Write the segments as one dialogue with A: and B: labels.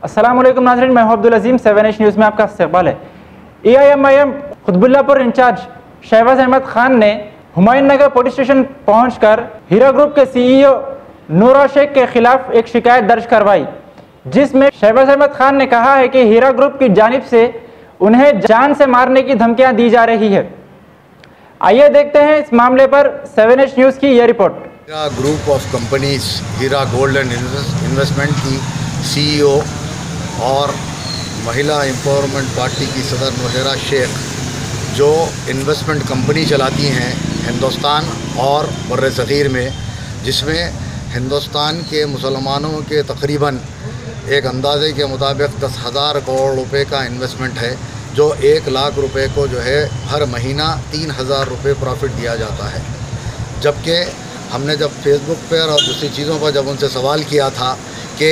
A: अस्सलामुअलैकुम नाज़रीन, मैं हूं अब्दुल अजीम। 7H न्यूज़ में आपका इस्तकबाल है। AIMIM खुतबुल्लापुर इंचार्ज शहबाज अहमद खान ने हुमायूं नगर पुलिस स्टेशन पहुंचकर हीरा ग्रुप के CEO नूरा शेख के खिलाफ एक शिकायत दर्ज करवाई, जिसमें शहबाज अहमद खान ने कहा है कि हीरा ग्रुप की जानिब से उन्हें जान से मारने की धमकियां दी जा रही है। आइए देखते हैं इस मामले पर 7H न्यूज़ की यह report.
B: Heera group of companies Heera gold and investment की CEO और महिला एम्पावरमेंट पार्टी की सदर नोहेरा शेख, जो इन्वेस्टमेंट कंपनी चलाती हैं हिंदुस्तान और बर्र सग़ीर में, जिसमें हिंदुस्तान के मुसलमानों के तकरीबन एक अंदाज़े के मुताबिक 10,000 करोड़ रुपए का इन्वेस्टमेंट है, जो 1 लाख रुपए को जो है हर महीना 3,000 रुपये प्रॉफिट दिया जाता है। जबकि हमने जब फेसबुक पर और दूसरी चीज़ों पर जब उनसे सवाल किया था कि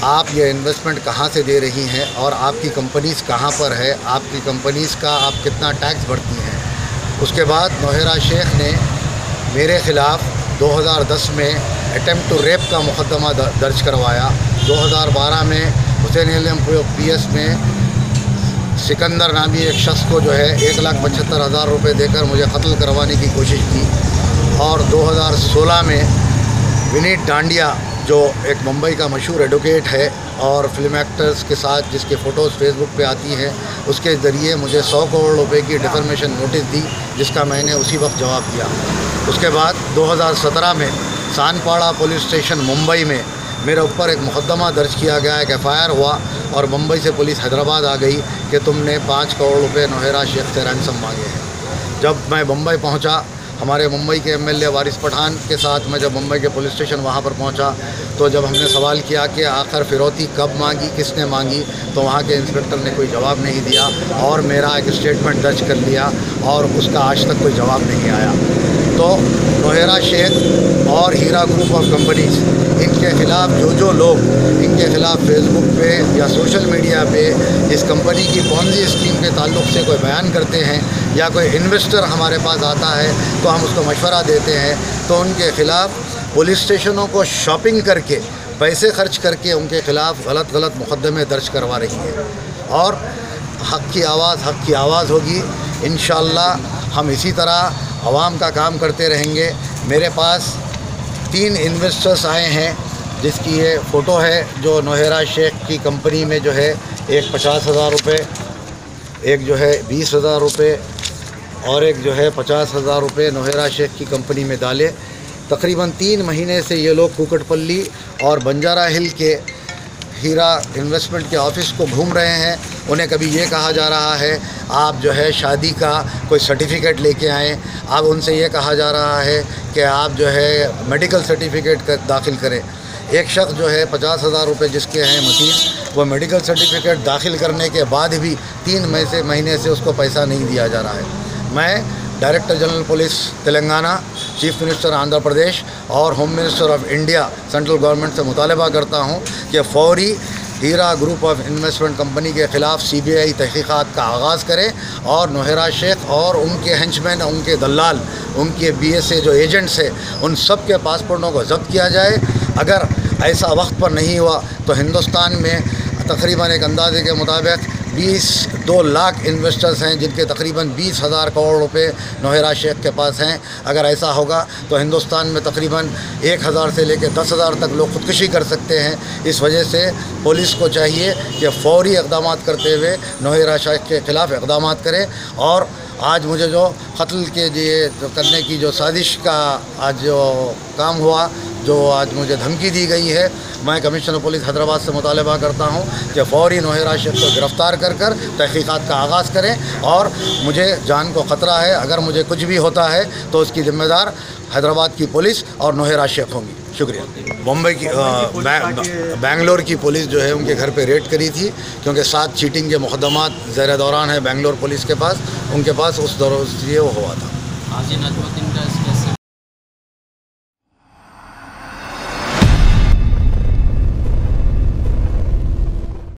B: आप ये इन्वेस्टमेंट कहाँ से दे रही हैं और आपकी कंपनीज़ कहाँ पर है, आपकी कंपनीज़ का आप कितना टैक्स भरती हैं, उसके बाद नोहेरा शेख ने मेरे ख़िलाफ़ 2010 में अटेम्प्ट टू रेप का मुकदमा दर्ज करवाया। 2012 में हुसैन PS में सिकंदर नामी एक शख्स को जो है 1,75,000 रुपये देकर मुझे कत्ल करवाने की कोशिश की। और 2016 में विनीत डांडिया, जो एक मुंबई का मशहूर एडवोकेट है और फिल्म एक्टर्स के साथ जिसके फ़ोटोज़ फेसबुक पे आती हैं, उसके ज़रिए मुझे 100 करोड़ रुपए की डिफर्मेशन नोटिस दी, जिसका मैंने उसी वक्त जवाब दिया। उसके बाद 2017 में सानपाड़ा पुलिस स्टेशन मुंबई में मेरे ऊपर एक मुकदमा दर्ज किया गया, एक FIR हुआ और मुंबई से पुलिस हैदराबाद आ गई कि तुमने 5 करोड़ रुपये नोहेरा शेख से रैंसम मांगे हैं। जब मैं मुंबई पहुँचा, हमारे मुंबई के MLA वारिस पठान के साथ मैं जब मुंबई के पुलिस स्टेशन वहाँ पर पहुँचा, तो जब हमने सवाल किया कि आखिर फिरौती कब मांगी, किसने मांगी, तो वहाँ के इंस्पेक्टर ने कोई जवाब नहीं दिया और मेरा एक स्टेटमेंट दर्ज कर लिया और उसका आज तक कोई जवाब नहीं आया। तो नोहेरा शेख और हीरा ग्रुप ऑफ कंपनीज़, इनके ख़िलाफ़ जो लोग इनके ख़िलाफ़ फेसबुक पे या सोशल मीडिया पे इस कंपनी की पॉन्जी स्कीम के ताल्लुक़ से कोई बयान करते हैं या कोई इन्वेस्टर हमारे पास आता है तो हम उसको मशवरा देते हैं, तो उनके ख़िलाफ़ पुलिस स्टेशनों को शॉपिंग करके पैसे खर्च करके उनके ख़िलाफ़ गलत मुकदमे दर्ज करवा रही है। और हक़ की आवाज़ होगी। इंशाअल्लाह हम इसी तरह आवाम का काम करते रहेंगे। मेरे पास 3 इन्वेस्टर्स आए हैं, जिसकी ये फ़ोटो है, जो नोहेरा शेख की कंपनी में जो है एक 50,000 रुपये, एक जो है 20,000 रुपये और एक जो है 50,000 रुपये नोहेरा शेख की कंपनी में डाले। तकरीबन 3 महीने से ये लोग कुकटपल्ली और बंजारा हिल के हीरा इन्वेस्टमेंट के ऑफ़िस को घूम रहे हैं। उन्हें कभी ये कहा जा रहा है आप जो है शादी का कोई सर्टिफिकेट लेके आएँ, अब उनसे ये कहा जा रहा है कि आप जो है मेडिकल सर्टिफिकेट दाखिल करें। एक शख्स जो है 50,000 रुपये जिसके हैं मसीन, वो मेडिकल सर्टिफिकेट दाखिल करने के बाद भी 3 महीने से उसको पैसा नहीं दिया जा रहा है। मैं director general police Telangana, chief minister Andhra Pradesh और home minister of India central government से मुतालबा करता हूं कि फ़ौरी Heera group of investment company के ख़िलाफ़ CBI तहक़ीक़ात का आगाज़ करें और नोहेरा शेख और उनके हेंचमैन, उनके दलाल, उनके BSA जो एजेंट्स हैं, उन सब के पासपोर्टों को ज़ब्त किया जाए। अगर ऐसा वक्त पर नहीं हुआ तो हिंदुस्तान में तकरीबन एक अंदाजे के मुताबिक 2 लाख इन्वेस्टर्स हैं, जिनके तकरीबन 20,000 करोड़ रुपए नोहेरा शेख के पास हैं। अगर ऐसा होगा तो हिंदुस्तान में तकरीबन 1,000 से लेकर 10,000 तक लोग ख़ुदकुशी कर सकते हैं। इस वजह से पुलिस को चाहिए कि फ़ौरी इक़दाम करते हुए नोहेरा शेख के ख़िलाफ़ इक़दाम करें। और आज मुझे जो कत्ल के लिए करने की जो साजिश का आज जो काम हुआ, जो आज मुझे धमकी दी गई है, मैं कमिश्नर पुलिस हैदराबाद से मुतालबा करता हूं कि फ़ौरी नोहेरा शेख को गिरफ़्तार कर तहक़ीक़ात का आगाज़ करें। और मुझे जान को ख़तरा है, अगर मुझे कुछ भी होता है तो उसकी ज़िम्मेदार हैदराबाद की पुलिस और नोहेरा शेख होंगी। शुक्रिया। मुंबई की बेंगलोर की पुलिस जो है उनके घर पे रेड करी थी, क्योंकि 7 चीटिंग के मुकदमात ज़ेर दौरान है बेंगलोर पुलिस के पास, उनके पास उस दौरान ये वो हुआ था।
C: हाजी नजमुद्दीन का